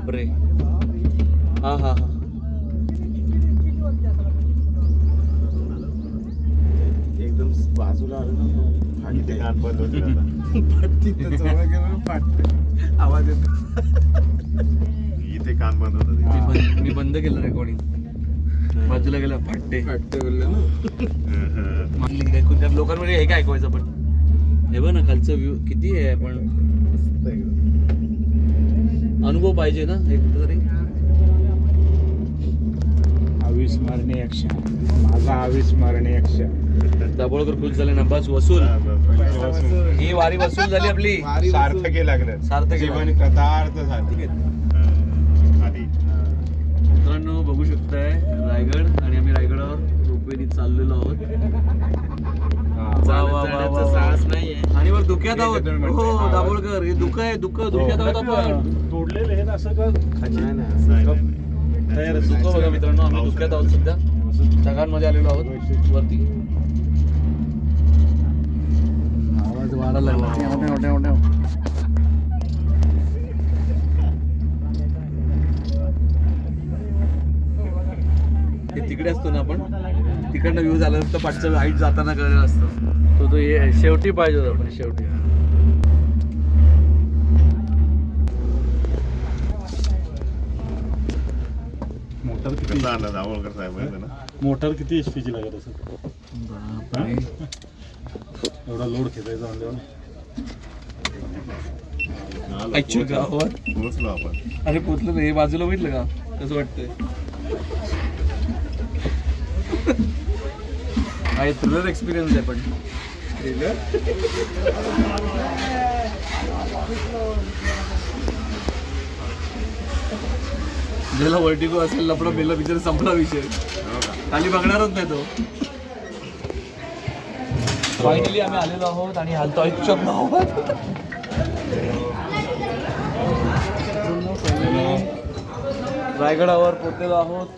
बापरे. हा हा हा. एकदम बाजूला आलं ना इथे कान बंद होते दादा. तिथं जवळ गेलं फाटत आवाज येतो. इथे कान बंद होत. मी बंद केलं रेकॉर्डिंग. बाजूला गेला फाटते. फाटते बोलले ना. लोकांमध्ये हे काय ऐकवायचं पण. हे बघ ना खालचं व्ह्यू किती आहे. पण अनुभव पाहिजे ना एक तरी. अविस्मरणीय क्षण, माझा अविस्मरणीय क्षण. दाभोळकर खुश झाले ना. बस वसूल. ही वारी वसूल झाली आपली. सार्थक लागलं. सार्थक जीवन कृतार्थ झाले. मित्रांनो बघू शकताय रायगड. आणि आम्ही रायगडावर रोपवेनी चाललेलो आहोत. साहस नाहीये आणि वर धुक्यात आहोत. हो दाभोळकर हे धुक्यात आहोत आपण. तोडलेले हे असं का धुकं बघा मित्रांनो. आम्ही धुक्यात आहोत सध्या. ढगांमध्ये आलेलो आहोत वरती. आवाज वाढायला लागला. हे तिकडे असतो ना आपण. तिकडनं व्ह्यू झाला तर पाठचं हाईट जाताना कळलेला असतो. तो शेवटी पाहिजे होता पण शेवटी. मोटर किती कसा आला दाभोळकर साहेब माहिती ना. मोटर किती एचपीची लागत असेल. एवढा लोड खेचायचा म्हणल्यावर. गावात पोहोचलो आपण. अरे पोचलं नाही. बाजूला बघितलं का कसं वाटतंय. आहे थ्रिलर एक्सपिरियन्स आहे पण. ज्याला वर्टिगो असेल लपडा मेला बिचारा संपला विषय. खाली बघणारच नाही तो. फायनली आम्ही आलेलो आहोत आणि हालतोय गावात. रायगडावर पोहोचलेलो आहोत.